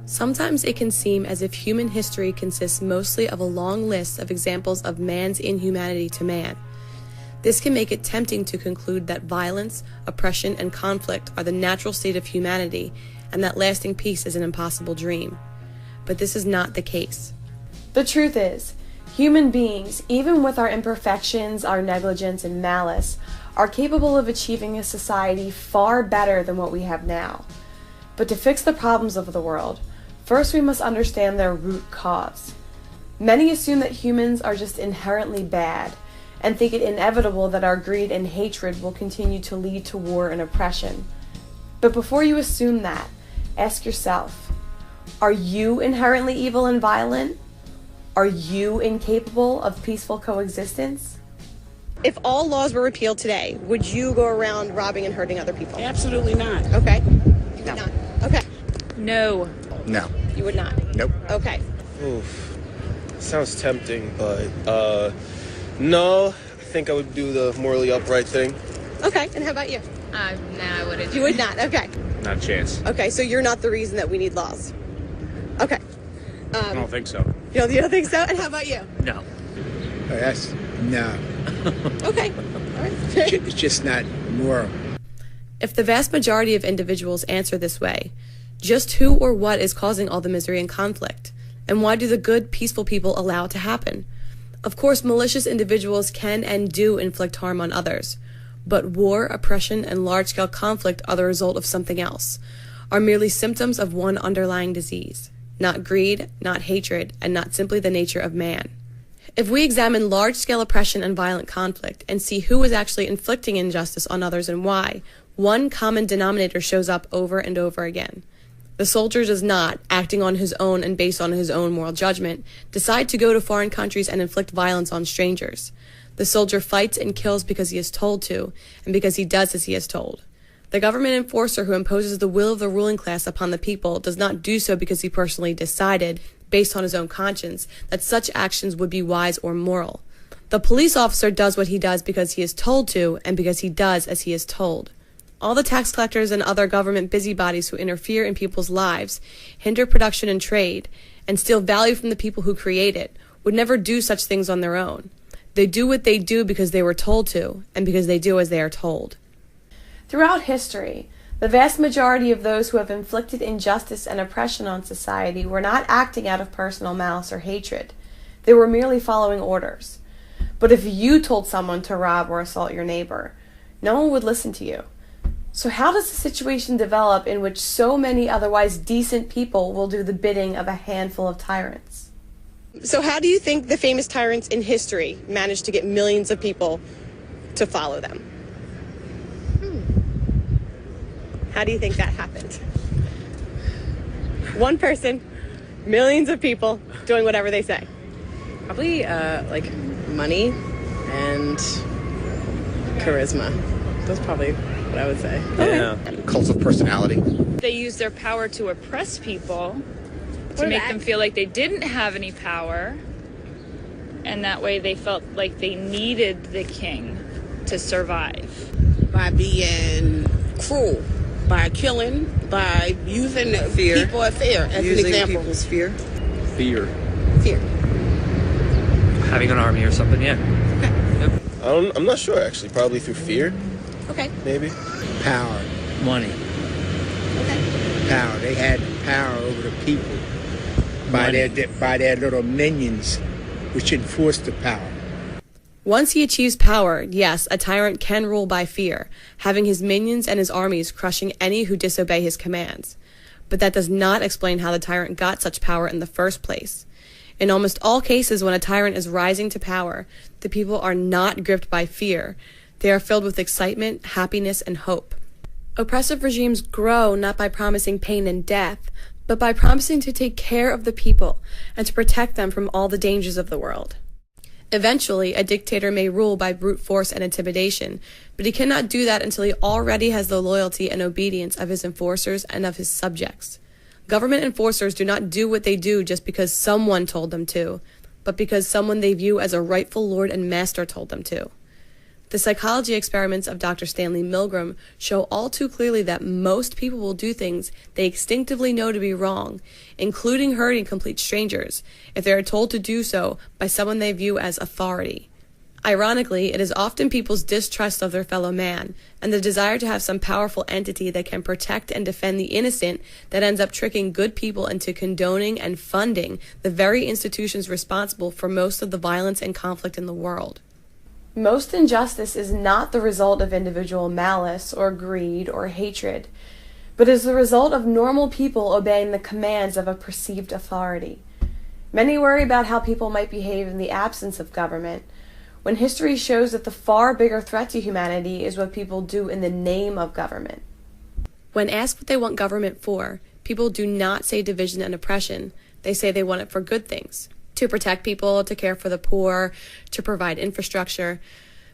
Sometimes it can seem as if human history consists mostly of a long list of examples of man's inhumanity to man. This can make it tempting to conclude that violence, oppression, and conflict are the natural state of humanity, and that lasting peace is an impossible dream. But this is not the case. The truth is, human beings, even with our imperfections, our negligence, and malice, are capable of achieving a society far better than what we have now. But to fix the problems of the world, first we must understand their root cause. Many assume that humans are just inherently bad, and think it inevitable that our greed and hatred will continue to lead to war and oppression. But before you assume that, ask yourself, are you inherently evil and violent? Are you incapable of peaceful coexistence? If all laws were repealed today, would you go around robbing and hurting other people? Absolutely not. Okay. No. Not. Okay. No. No. You would not? Nope. Okay. Oof. Sounds tempting, but no. I think I would do the morally upright thing. Okay. And how about you? Nah, I wouldn't. You would not? Okay. Not a chance. Okay, so you're not the reason that we need laws. Okay. I don't think so. You don't think so? And how about you? No. That's no. Okay. All right. It's just not moral. If the vast majority of individuals answer this way, just who or what is causing all the misery and conflict? And why do the good, peaceful people allow it to happen? Of course, malicious individuals can and do inflict harm on others. But war, oppression, and large-scale conflict are the result of something else, are merely symptoms of one underlying disease. Not greed, not hatred, and not simply the nature of man. If we examine large-scale oppression and violent conflict and see who is actually inflicting injustice on others and why, one common denominator shows up over and over again. The soldier does not, acting on his own and based on his own moral judgment, decide to go to foreign countries and inflict violence on strangers. The soldier fights and kills because he is told to, and because he does as he is told. The government enforcer who imposes the will of the ruling class upon the people does not do so because he personally decided, based on his own conscience, that such actions would be wise or moral. The police officer does what he does because he is told to, and because he does as he is told. All the tax collectors and other government busybodies who interfere in people's lives, hinder production and trade, and steal value from the people who create it, would never do such things on their own. They do what they do because they were told to, and because they do as they are told. Throughout history, the vast majority of those who have inflicted injustice and oppression on society were not acting out of personal malice or hatred. They were merely following orders. But if you told someone to rob or assault your neighbor, no one would listen to you. So how does a situation develop in which so many otherwise decent people will do the bidding of a handful of tyrants? So how do you think the famous tyrants in history managed to get millions of people to follow them? How do you think that happened? One person, millions of people doing whatever they say. Probably like money and charisma. That's probably what I would say. Yeah. Cult of personality. They used their power to oppress people, to make them feel like they didn't have any power, and that way they felt like they needed the king to survive. By being cruel, by killing, by using Fear. people as fear, as Using an example. people's fear. Fear. Fear. Having an army or something, yeah. I'm not sure, actually. Probably through fear, Okay. maybe. Power. Money. Power. They had power over the people by their little minions, which enforced the power. Once he achieves power, yes, a tyrant can rule by fear, having his minions and his armies crushing any who disobey his commands. But that does not explain how the tyrant got such power in the first place. In almost all cases when a tyrant is rising to power, the people are not gripped by fear. They are filled with excitement, happiness, and hope. Oppressive regimes grow not by promising pain and death, but by promising to take care of the people and to protect them from all the dangers of the world. Eventually, a dictator may rule by brute force and intimidation, but he cannot do that until he already has the loyalty and obedience of his enforcers and of his subjects. Government enforcers do not do what they do just because someone told them to, but because someone they view as a rightful lord and master told them to. The psychology experiments of Dr. Stanley Milgram show all too clearly that most people will do things they instinctively know to be wrong, including hurting complete strangers, if they are told to do so by someone they view as authority. Ironically, it is often people's distrust of their fellow man and the desire to have some powerful entity that can protect and defend the innocent that ends up tricking good people into condoning and funding the very institutions responsible for most of the violence and conflict in the world. Most injustice is not the result of individual malice or greed or hatred, but is the result of normal people obeying the commands of a perceived authority. Many worry about how people might behave in the absence of government, when history shows that the far bigger threat to humanity is what people do in the name of government. When asked what they want government for, people do not say division and oppression. They say they want it for good things, to protect people, to care for the poor, to provide infrastructure.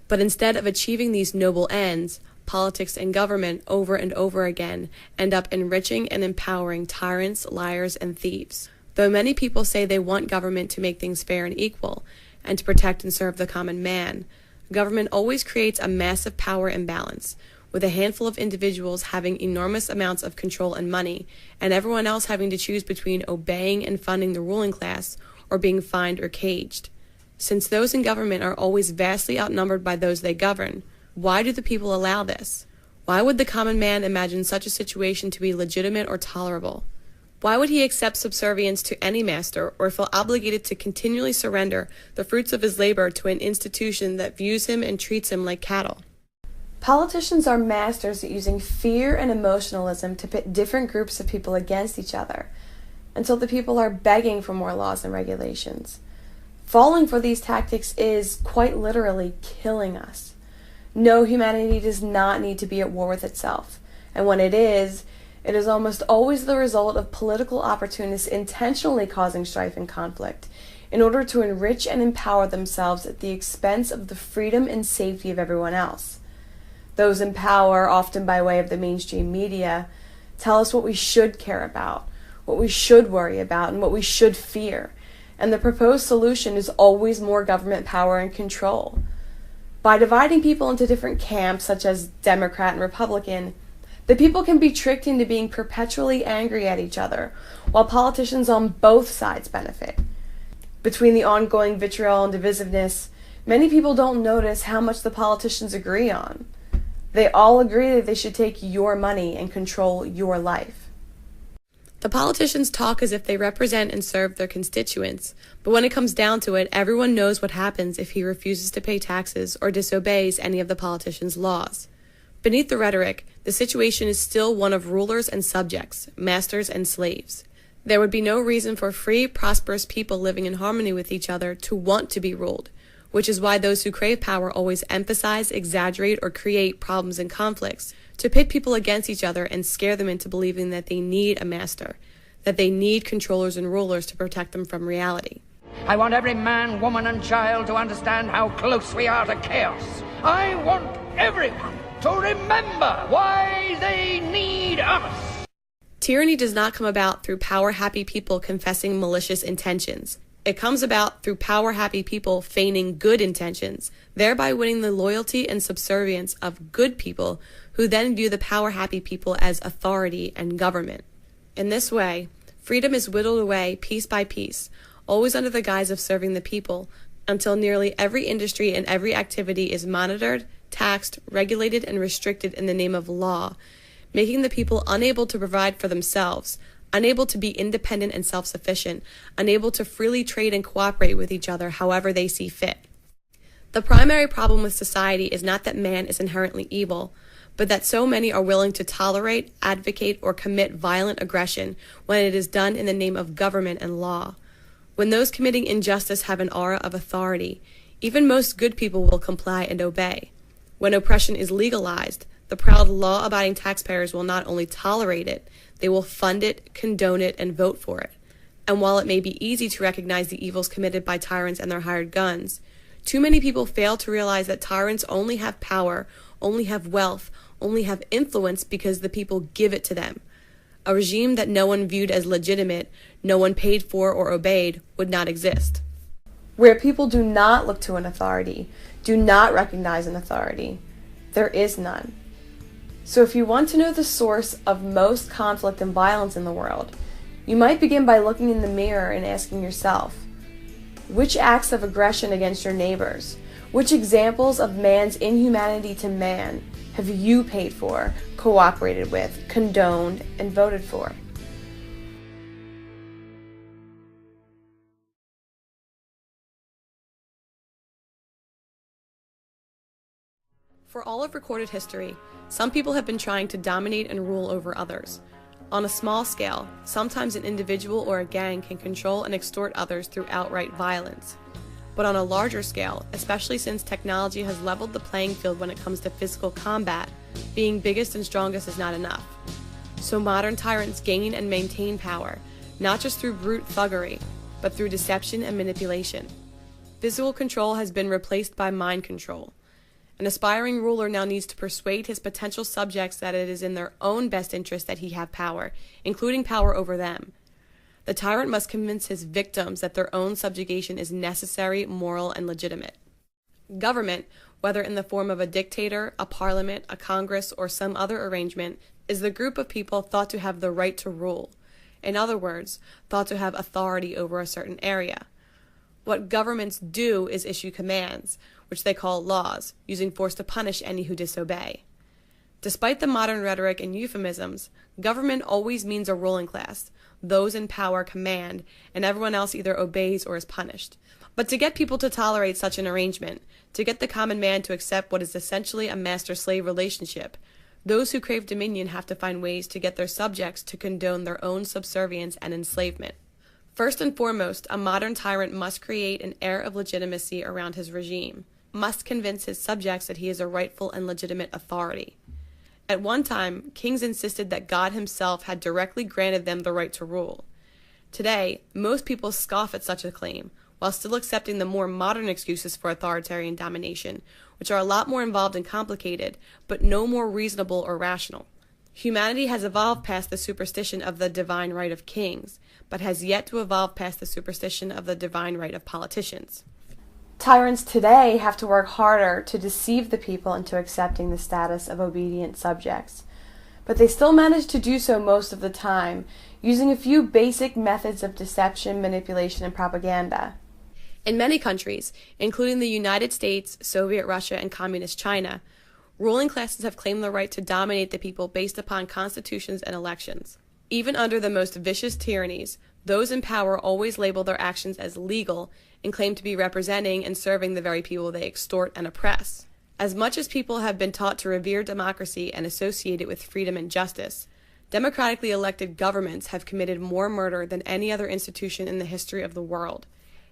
But instead of achieving these noble ends, politics and government over and over again end up enriching and empowering tyrants, liars, and thieves. Though many people say they want government to make things fair and equal, and to protect and serve the common man, government always creates a massive power imbalance, with a handful of individuals having enormous amounts of control and money, and everyone else having to choose between obeying and funding the ruling class or being fined or caged. Since those in government are always vastly outnumbered by those they govern, why do the people allow this? Why would the common man imagine such a situation to be legitimate or tolerable? Why would he accept subservience to any master or feel obligated to continually surrender the fruits of his labor to an institution that views him and treats him like cattle? Politicians are masters at using fear and emotionalism to pit different groups of people against each other, until the people are begging for more laws and regulations. Falling for these tactics is, quite literally, killing us. No, humanity does not need to be at war with itself, and when it is almost always the result of political opportunists intentionally causing strife and conflict in order to enrich and empower themselves at the expense of the freedom and safety of everyone else. Those in power, often by way of the mainstream media, tell us what we should care about, what we should worry about, and what we should fear, and the proposed solution is always more government power and control. By dividing people into different camps, such as Democrat and Republican, the people can be tricked into being perpetually angry at each other, while politicians on both sides benefit. Between the ongoing vitriol and divisiveness, many people don't notice how much the politicians agree on. They all agree that they should take your money and control your life. The politicians talk as if they represent and serve their constituents, but when it comes down to it, everyone knows what happens if he refuses to pay taxes or disobeys any of the politicians' laws. Beneath the rhetoric, the situation is still one of rulers and subjects, masters and slaves. There would be no reason for free, prosperous people living in harmony with each other to want to be ruled, which is why those who crave power always emphasize, exaggerate, or create problems and conflicts to pit people against each other and scare them into believing that they need a master, that they need controllers and rulers to protect them from reality. I want every man, woman, and child to understand how close we are to chaos. I want everyone to remember why they need us. Tyranny does not come about through power-happy people confessing malicious intentions. It comes about through power-happy people feigning good intentions, thereby winning the loyalty and subservience of good people who then view the power-happy people as authority and government. In this way, freedom is whittled away piece by piece, always under the guise of serving the people, until nearly every industry and every activity is monitored, taxed, regulated, and restricted in the name of law, making the people unable to provide for themselves, unable to be independent and self-sufficient, unable to freely trade and cooperate with each other however they see fit. The primary problem with society is not that man is inherently evil, but that so many are willing to tolerate, advocate, or commit violent aggression when it is done in the name of government and law. When those committing injustice have an aura of authority, even most good people will comply and obey. When oppression is legalized, the proud law-abiding taxpayers will not only tolerate it, they will fund it, condone it, and vote for it. And while it may be easy to recognize the evils committed by tyrants and their hired guns, too many people fail to realize that tyrants only have power, only have wealth, only have influence because the people give it to them. A regime that no one viewed as legitimate, no one paid for or obeyed, would not exist. Where people do not look to an authority, do not recognize an authority. There is none. So if you want to know the source of most conflict and violence in the world, you might begin by looking in the mirror and asking yourself, which acts of aggression against your neighbors, which examples of man's inhumanity to man have you paid for, cooperated with, condoned, and voted for? For all of recorded history, some people have been trying to dominate and rule over others. On a small scale, sometimes an individual or a gang can control and extort others through outright violence. But on a larger scale, especially since technology has leveled the playing field when it comes to physical combat, being biggest and strongest is not enough. So modern tyrants gain and maintain power, not just through brute thuggery, but through deception and manipulation. Physical control has been replaced by mind control. An aspiring ruler now needs to persuade his potential subjects that it is in their own best interest that he have power, including power over them. The tyrant must convince his victims that their own subjugation is necessary, moral, and legitimate. Government, whether in the form of a dictator, a parliament, a congress, or some other arrangement, is the group of people thought to have the right to rule. In other words, thought to have authority over a certain area. What governments do is issue commands, which they call laws, using force to punish any who disobey. Despite the modern rhetoric and euphemisms, government always means a ruling class. Those in power command, and everyone else either obeys or is punished. But to get people to tolerate such an arrangement, to get the common man to accept what is essentially a master-slave relationship, those who crave dominion have to find ways to get their subjects to condone their own subservience and enslavement. First and foremost, a modern tyrant must create an air of legitimacy around his regime, must convince his subjects that he is a rightful and legitimate authority. At one time, kings insisted that God himself had directly granted them the right to rule. Today, most people scoff at such a claim, while still accepting the more modern excuses for authoritarian domination, which are a lot more involved and complicated, but no more reasonable or rational. Humanity has evolved past the superstition of the divine right of kings, but has yet to evolve past the superstition of the divine right of politicians. Tyrants today have to work harder to deceive the people into accepting the status of obedient subjects, but they still manage to do so most of the time, using a few basic methods of deception, manipulation, and propaganda. In many countries, including the United States, Soviet Russia, and Communist China, ruling classes have claimed the right to dominate the people based upon constitutions and elections. Even under the most vicious tyrannies, those in power always label their actions as legal and claim to be representing and serving the very people they extort and oppress. As much as people have been taught to revere democracy and associate it with freedom and justice, democratically elected governments have committed more murder than any other institution in the history of the world.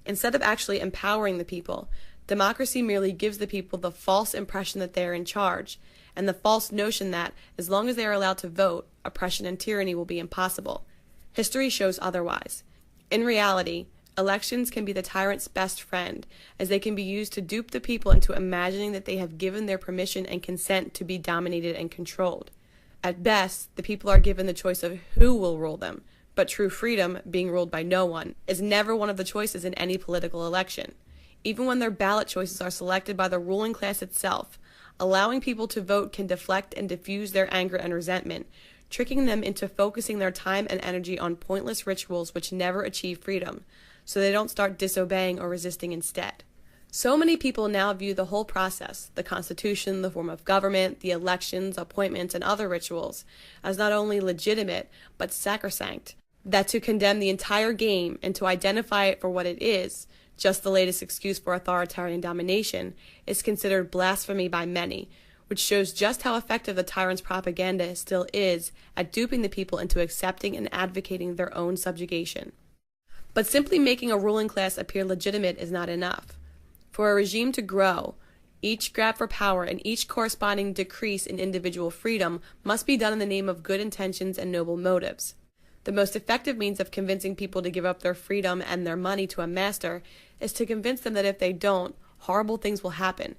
Instead of actually empowering the people, democracy merely gives the people the false impression that they are in charge, and the false notion that, as long as they are allowed to vote, oppression and tyranny will be impossible. History shows otherwise. In reality, elections can be the tyrant's best friend, as they can be used to dupe the people into imagining that they have given their permission and consent to be dominated and controlled. At best, the people are given the choice of who will rule them, but true freedom, being ruled by no one, is never one of the choices in any political election. Even when their ballot choices are selected by the ruling class itself, allowing people to vote can deflect and diffuse their anger and resentment, tricking them into focusing their time and energy on pointless rituals which never achieve freedom, so they don't start disobeying or resisting instead. So many people now view the whole process, the Constitution, the form of government, the elections, appointments, and other rituals, as not only legitimate, but sacrosanct, that to condemn the entire game and to identify it for what it is, just the latest excuse for authoritarian domination, is considered blasphemy by many, which shows just how effective the tyrant's propaganda still is at duping the people into accepting and advocating their own subjugation. But simply making a ruling class appear legitimate is not enough. For a regime to grow, each grab for power and each corresponding decrease in individual freedom must be done in the name of good intentions and noble motives. The most effective means of convincing people to give up their freedom and their money to a master is to convince them that if they don't, horrible things will happen,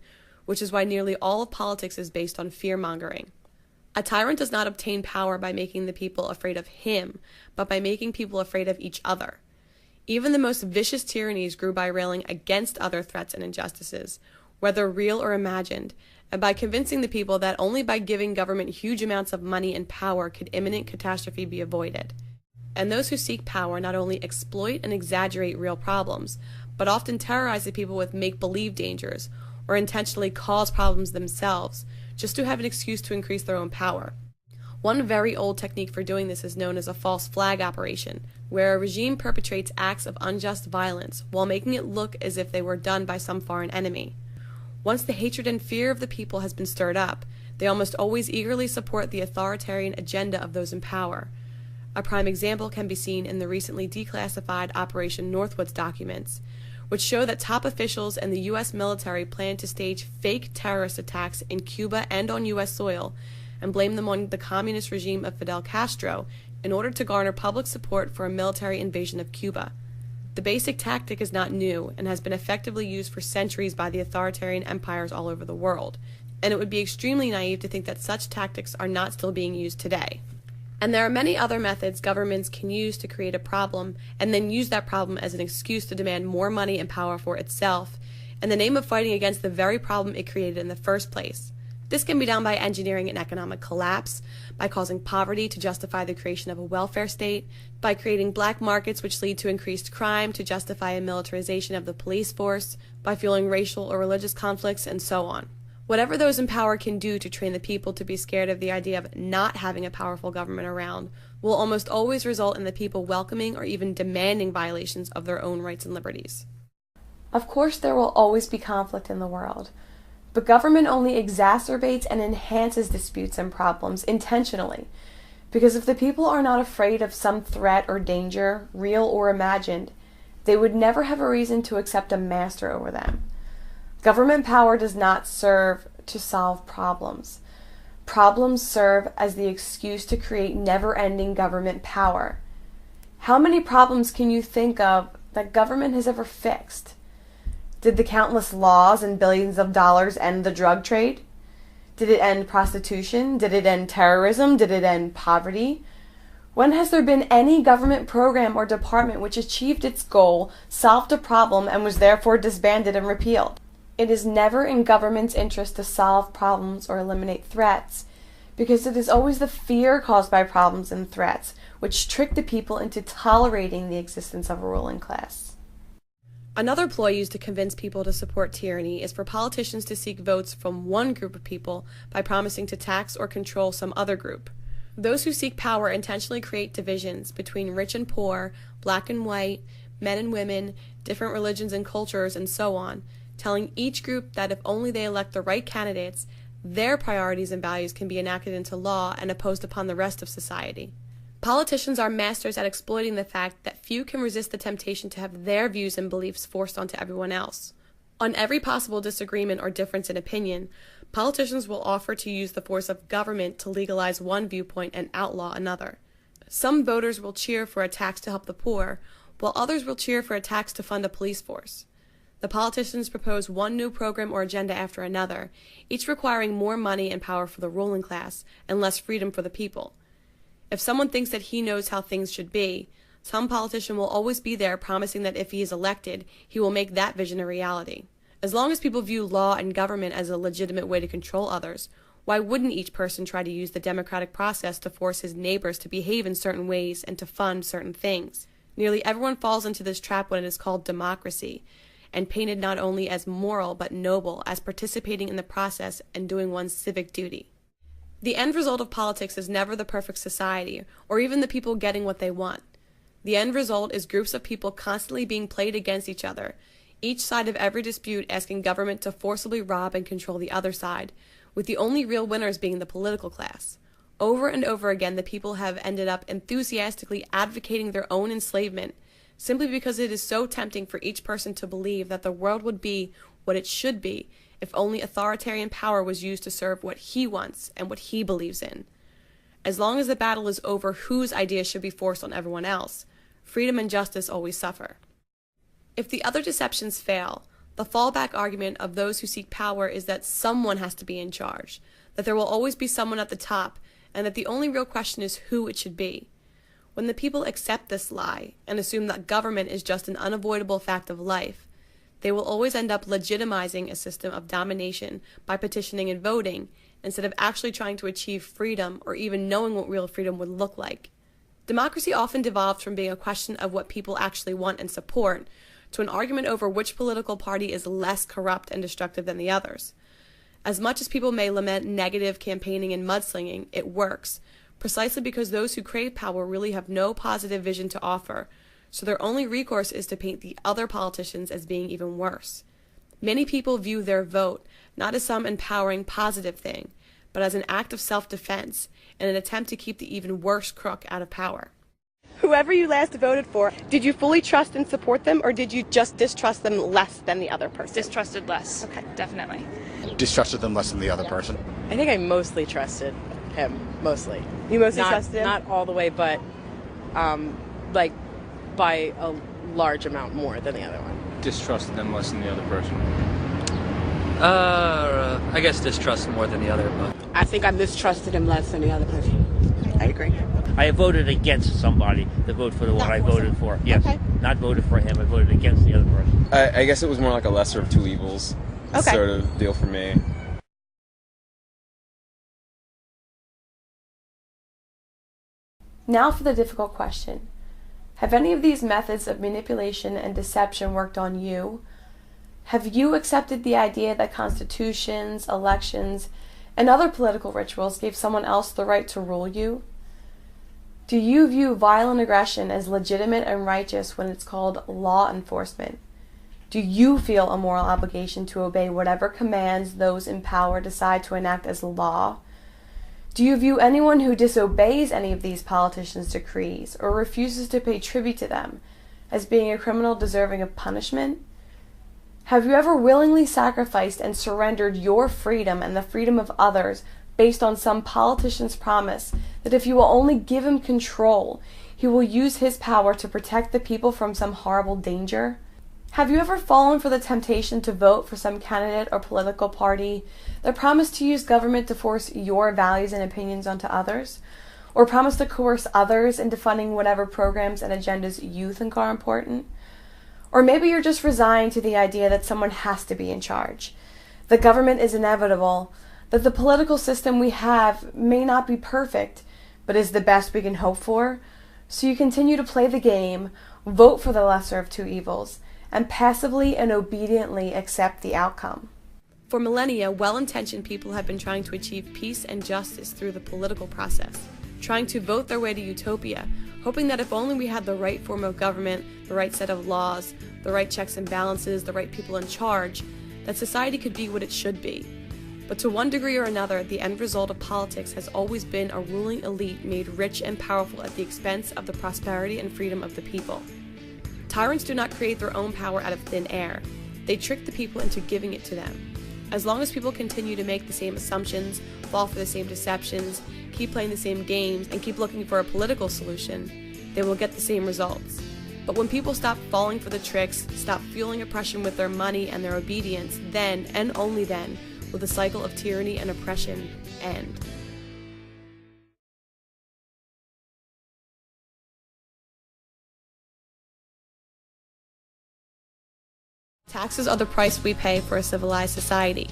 which is why nearly all of politics is based on fear-mongering. A tyrant does not obtain power by making the people afraid of him, but by making people afraid of each other. Even the most vicious tyrannies grew by railing against other threats and injustices, whether real or imagined, and by convincing the people that only by giving government huge amounts of money and power could imminent catastrophe be avoided. And those who seek power not only exploit and exaggerate real problems, but often terrorize the people with make-believe dangers, or intentionally cause problems themselves, just to have an excuse to increase their own power. One very old technique for doing this is known as a false flag operation, where a regime perpetrates acts of unjust violence while making it look as if they were done by some foreign enemy. Once the hatred and fear of the people has been stirred up, they almost always eagerly support the authoritarian agenda of those in power. A prime example can be seen in the recently declassified Operation Northwoods documents, which show that top officials and the U.S. military plan to stage fake terrorist attacks in Cuba and on U.S. soil, and blame them on the communist regime of Fidel Castro in order to garner public support for a military invasion of Cuba. The basic tactic is not new and has been effectively used for centuries by the authoritarian empires all over the world, and it would be extremely naive to think that such tactics are not still being used today. And there are many other methods governments can use to create a problem and then use that problem as an excuse to demand more money and power for itself in the name of fighting against the very problem it created in the first place. This can be done by engineering an economic collapse, by causing poverty to justify the creation of a welfare state, by creating black markets which lead to increased crime to justify a militarization of the police force, by fueling racial or religious conflicts, and so on. Whatever those in power can do to train the people to be scared of the idea of not having a powerful government around will almost always result in the people welcoming or even demanding violations of their own rights and liberties. Of course, there will always be conflict in the world, but government only exacerbates and enhances disputes and problems intentionally, because if the people are not afraid of some threat or danger, real or imagined, they would never have a reason to accept a master over them. Government power does not serve to solve problems. Problems serve as the excuse to create never-ending government power. How many problems can you think of that government has ever fixed? Did the countless laws and billions of dollars end the drug trade? Did it end prostitution? Did it end terrorism? Did it end poverty? When has there been any government program or department which achieved its goal, solved a problem, and was therefore disbanded and repealed? It is never in government's interest to solve problems or eliminate threats, because it is always the fear caused by problems and threats which trick the people into tolerating the existence of a ruling class. Another ploy used to convince people to support tyranny is for politicians to seek votes from one group of people by promising to tax or control some other group. Those who seek power intentionally create divisions between rich and poor, black and white, men and women, different religions and cultures, and so on, telling each group that if only they elect the right candidates, their priorities and values can be enacted into law and imposed upon the rest of society. Politicians are masters at exploiting the fact that few can resist the temptation to have their views and beliefs forced onto everyone else. On every possible disagreement or difference in opinion, politicians will offer to use the force of government to legalize one viewpoint and outlaw another. Some voters will cheer for a tax to help the poor, while others will cheer for a tax to fund a police force. The politicians propose one new program or agenda after another, each requiring more money and power for the ruling class and less freedom for the people. If someone thinks that he knows how things should be, some politician will always be there promising that if he is elected, he will make that vision a reality. As long as people view law and government as a legitimate way to control others, why wouldn't each person try to use the democratic process to force his neighbors to behave in certain ways and to fund certain things? Nearly everyone falls into this trap when it is called democracy, and painted not only as moral but noble, as participating in the process and doing one's civic duty. The end result of politics is never the perfect society, or even the people getting what they want. The end result is groups of people constantly being played against each other, each side of every dispute asking government to forcibly rob and control the other side, with the only real winners being the political class. Over and over again, the people have ended up enthusiastically advocating their own enslavement, simply because it is so tempting for each person to believe that the world would be what it should be if only authoritarian power was used to serve what he wants and what he believes in. As long as the battle is over whose ideas should be forced on everyone else, freedom and justice always suffer. If the other deceptions fail, the fallback argument of those who seek power is that someone has to be in charge, that there will always be someone at the top, and that the only real question is who it should be. When the people accept this lie and assume that government is just an unavoidable fact of life, they will always end up legitimizing a system of domination by petitioning and voting, instead of actually trying to achieve freedom or even knowing what real freedom would look like. Democracy often devolves from being a question of what people actually want and support to an argument over which political party is less corrupt and destructive than the others. As much as people may lament negative campaigning and mudslinging, it works, precisely because those who crave power really have no positive vision to offer, so their only recourse is to paint the other politicians as being even worse. Many people view their vote not as some empowering positive thing, but as an act of self-defense in an attempt to keep the even worse crook out of power. Whoever you last voted for, did you fully trust and support them, or did you just distrust them less than the other person? Distrusted less. Okay. Definitely. Distrusted them less than the other person. I think I mostly trusted him. Mostly. You mostly trusted him? Not all the way, but like by a large amount more than the other one. Distrusted them less than the other person. I guess distrust more than the other, but I think I mistrusted him less than the other person. I agree. I voted against somebody to vote for the one I voted for. Yes. Okay. Not voted for him. I voted against the other person. I guess it was more like a lesser of two evils Okay. sort of deal for me. Now for the difficult question. Have any of these methods of manipulation and deception worked on you? Have you accepted the idea that constitutions, elections, and other political rituals gave someone else the right to rule you? Do you view violent aggression as legitimate and righteous when it's called law enforcement? Do you feel a moral obligation to obey whatever commands those in power decide to enact as law? Do you view anyone who disobeys any of these politicians' decrees or refuses to pay tribute to them as being a criminal deserving of punishment? Have you ever willingly sacrificed and surrendered your freedom and the freedom of others based on some politician's promise that if you will only give him control, he will use his power to protect the people from some horrible danger? Have you ever fallen for the temptation to vote for some candidate or political party that promised to use government to force your values and opinions onto others? Or promised to coerce others into funding whatever programs and agendas you think are important? Or maybe you're just resigned to the idea that someone has to be in charge. The government is inevitable, that the political system we have may not be perfect, but is the best we can hope for. So you continue to play the game, vote for the lesser of two evils, and passively and obediently accept the outcome. For millennia, well-intentioned people have been trying to achieve peace and justice through the political process, trying to vote their way to utopia, hoping that if only we had the right form of government, the right set of laws, the right checks and balances, the right people in charge, that society could be what it should be. But to one degree or another, the end result of politics has always been a ruling elite made rich and powerful at the expense of the prosperity and freedom of the people. Tyrants do not create their own power out of thin air. They trick the people into giving it to them. As long as people continue to make the same assumptions, fall for the same deceptions, keep playing the same games, and keep looking for a political solution, they will get the same results. But when people stop falling for the tricks, stop fueling oppression with their money and their obedience, then, and only then, will the cycle of tyranny and oppression end. Taxes are the price we pay for a civilized society.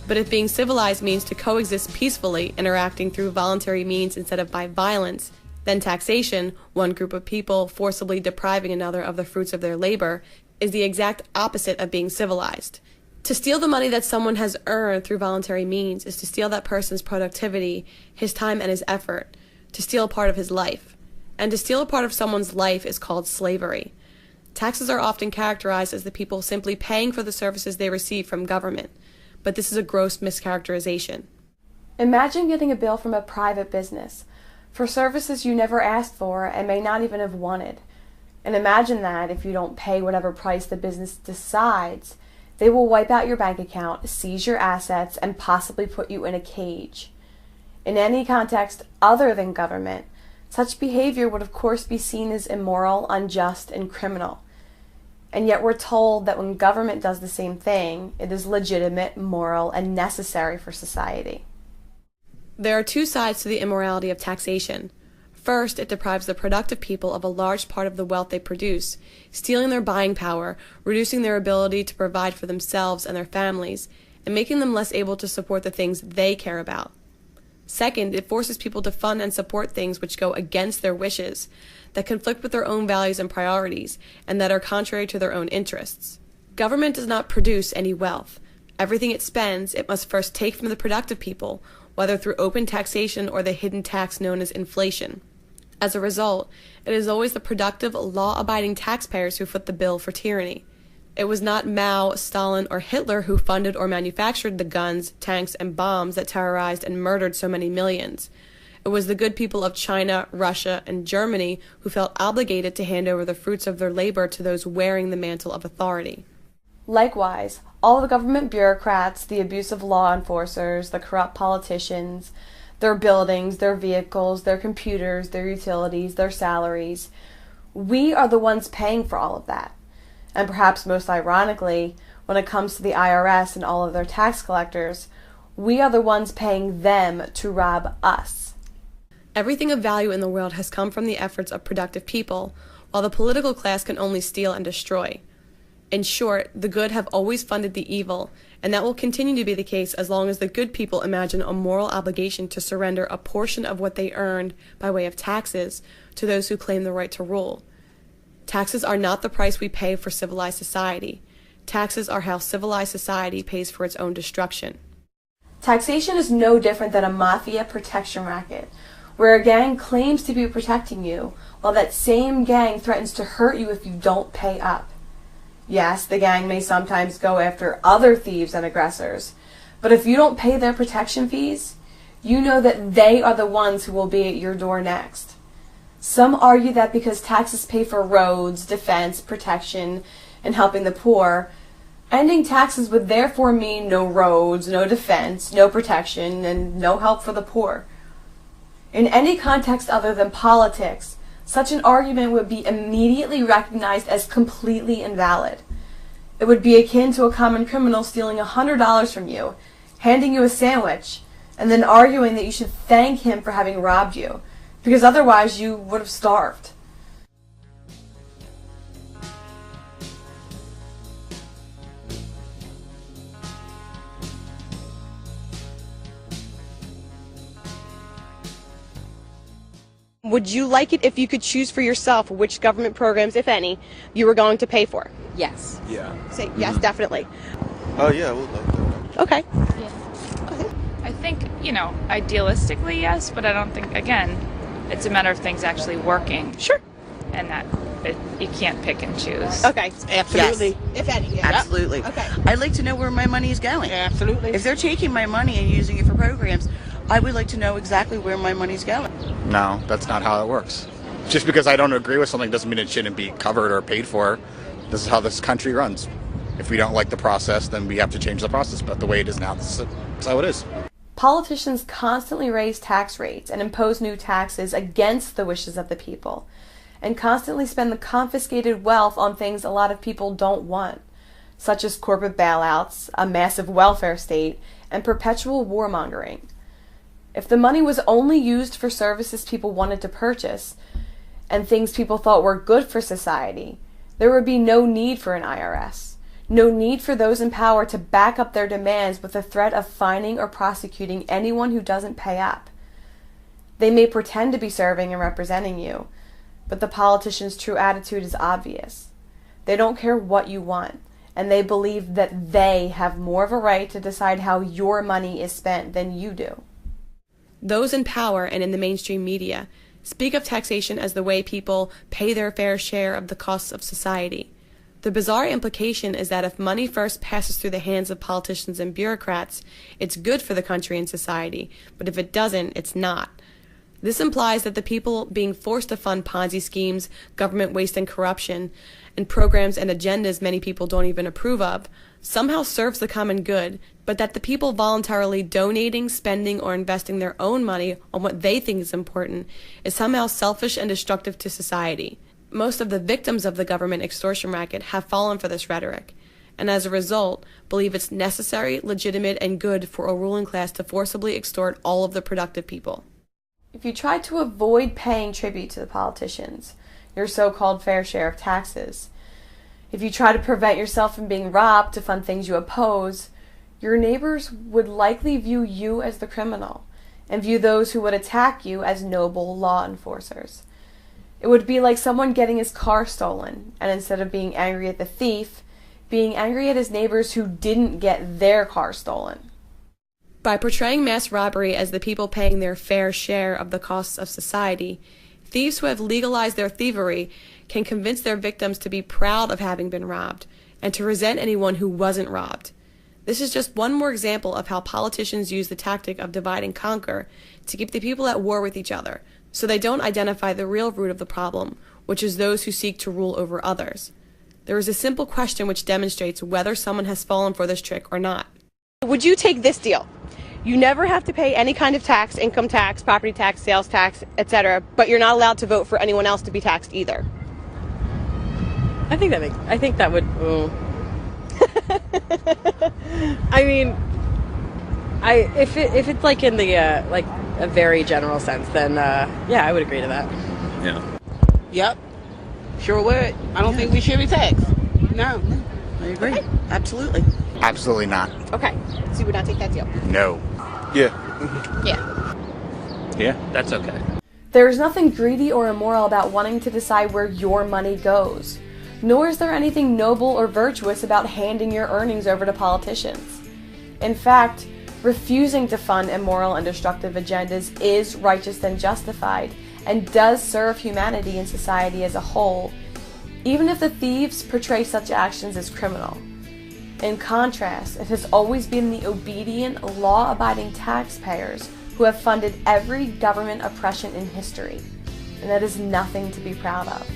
But if being civilized means to coexist peacefully, interacting through voluntary means instead of by violence, then taxation, one group of people forcibly depriving another of the fruits of their labor, is the exact opposite of being civilized. To steal the money that someone has earned through voluntary means is to steal that person's productivity, his time and his effort, to steal a part of his life. And to steal a part of someone's life is called slavery. Taxes are often characterized as the people simply paying for the services they receive from government, but this is a gross mischaracterization. Imagine getting a bill from a private business for services you never asked for and may not even have wanted. And imagine that if you don't pay whatever price the business decides, they will wipe out your bank account, seize your assets, and possibly put you in a cage. In any context other than government, such behavior would of course be seen as immoral, unjust, and criminal. And yet we're told that when government does the same thing, it is legitimate, moral, and necessary for society. There are two sides to the immorality of taxation. First, it deprives the productive people of a large part of the wealth they produce, stealing their buying power, reducing their ability to provide for themselves and their families, and making them less able to support the things they care about. Second, it forces people to fund and support things which go against their wishes, that conflict with their own values and priorities, and that are contrary to their own interests. Government does not produce any wealth. Everything it spends, it must first take from the productive people, whether through open taxation or the hidden tax known as inflation. As a result, it is always the productive, law-abiding taxpayers who foot the bill for tyranny. It was not Mao, Stalin, or Hitler who funded or manufactured the guns, tanks, and bombs that terrorized and murdered so many millions. It was the good people of China, Russia, and Germany who felt obligated to hand over the fruits of their labor to those wearing the mantle of authority. Likewise, all the government bureaucrats, the abusive law enforcers, the corrupt politicians, their buildings, their vehicles, their computers, their utilities, their salaries, we are the ones paying for all of that. And perhaps most ironically, when it comes to the IRS and all of their tax collectors, we are the ones paying them to rob us. Everything of value in the world has come from the efforts of productive people, while the political class can only steal and destroy. In short, the good have always funded the evil, and that will continue to be the case as long as the good people imagine a moral obligation to surrender a portion of what they earned by way of taxes to those who claim the right to rule. Taxes are not the price we pay for civilized society. Taxes are how civilized society pays for its own destruction. Taxation is no different than a mafia protection racket, where a gang claims to be protecting you, while that same gang threatens to hurt you if you don't pay up. Yes, the gang may sometimes go after other thieves and aggressors, but if you don't pay their protection fees, you know that they are the ones who will be at your door next. Some argue that because taxes pay for roads, defense, protection, and helping the poor, ending taxes would therefore mean no roads, no defense, no protection, and no help for the poor. In any context other than politics, such an argument would be immediately recognized as completely invalid. It would be akin to a common criminal stealing $100 from you, handing you a sandwich, and then arguing that you should thank him for having robbed you, because otherwise you would have starved. Would you like it if you could choose for yourself which government programs, if any, you were going to pay for? Yes. Yeah. Say yes, definitely. Oh, yeah, I would like that. Okay. Yeah. I think, idealistically, yes, but I don't think, again, it's a matter of things actually working. Sure. And that you can't pick and choose. Okay. Absolutely. If any. Yeah. Absolutely. Okay. I'd like to know where my money is going. Absolutely. If they're taking my money and using it for programs, I would like to know exactly where my money's going. No, that's not how it works. Just because I don't agree with something doesn't mean it shouldn't be covered or paid for. This is how this country runs. If we don't like the process, then we have to change the process. But the way it is now, that's how it is. Politicians constantly raise tax rates and impose new taxes against the wishes of the people, and constantly spend the confiscated wealth on things a lot of people don't want, such as corporate bailouts, a massive welfare state, and perpetual warmongering. If the money was only used for services people wanted to purchase, and things people thought were good for society, there would be no need for an IRS, no need for those in power to back up their demands with the threat of fining or prosecuting anyone who doesn't pay up. They may pretend to be serving and representing you, but the politician's true attitude is obvious. They don't care what you want, and they believe that they have more of a right to decide how your money is spent than you do. Those in power and in the mainstream media speak of taxation as the way people pay their fair share of the costs of society. The bizarre implication is that if money first passes through the hands of politicians and bureaucrats, it's good for the country and society, but if it doesn't, it's not. This implies that the people being forced to fund Ponzi schemes, government waste and corruption, and programs and agendas many people don't even approve of, somehow serves the common good, but that the people voluntarily donating, spending, or investing their own money on what they think is important is somehow selfish and destructive to society. Most of the victims of the government extortion racket have fallen for this rhetoric, and as a result, believe it's necessary, legitimate, and good for a ruling class to forcibly extort all of the productive people. If you try to avoid paying tribute to the politicians, your so-called fair share of taxes, if you try to prevent yourself from being robbed to fund things you oppose, your neighbors would likely view you as the criminal and view those who would attack you as noble law enforcers. It would be like someone getting his car stolen, and instead of being angry at the thief, being angry at his neighbors who didn't get their car stolen. By portraying mass robbery as the people paying their fair share of the costs of society, thieves who have legalized their thievery can convince their victims to be proud of having been robbed and to resent anyone who wasn't robbed. This is just one more example of how politicians use the tactic of divide and conquer to keep the people at war with each other, so they don't identify the real root of the problem, which is those who seek to rule over others. There is a simple question which demonstrates whether someone has fallen for this trick or not. Would you take this deal? You never have to pay any kind of tax, income tax, property tax, sales tax, etc., but you're not allowed to vote for anyone else to be taxed either. I think that would. I mean, if it's like in the like a very general sense, then yeah, I would agree to that. Yeah. Yep. Sure would. I don't think we should be taxed. No. I agree. Okay. Absolutely. Absolutely not. Okay, so you would not take that deal? No. Yeah. Yeah. Yeah, that's okay. There is nothing greedy or immoral about wanting to decide where your money goes, nor is there anything noble or virtuous about handing your earnings over to politicians. In fact, refusing to fund immoral and destructive agendas is righteous and justified, and does serve humanity and society as a whole, even if the thieves portray such actions as criminal. In contrast, it has always been the obedient, law-abiding taxpayers who have funded every government oppression in history, and that is nothing to be proud of.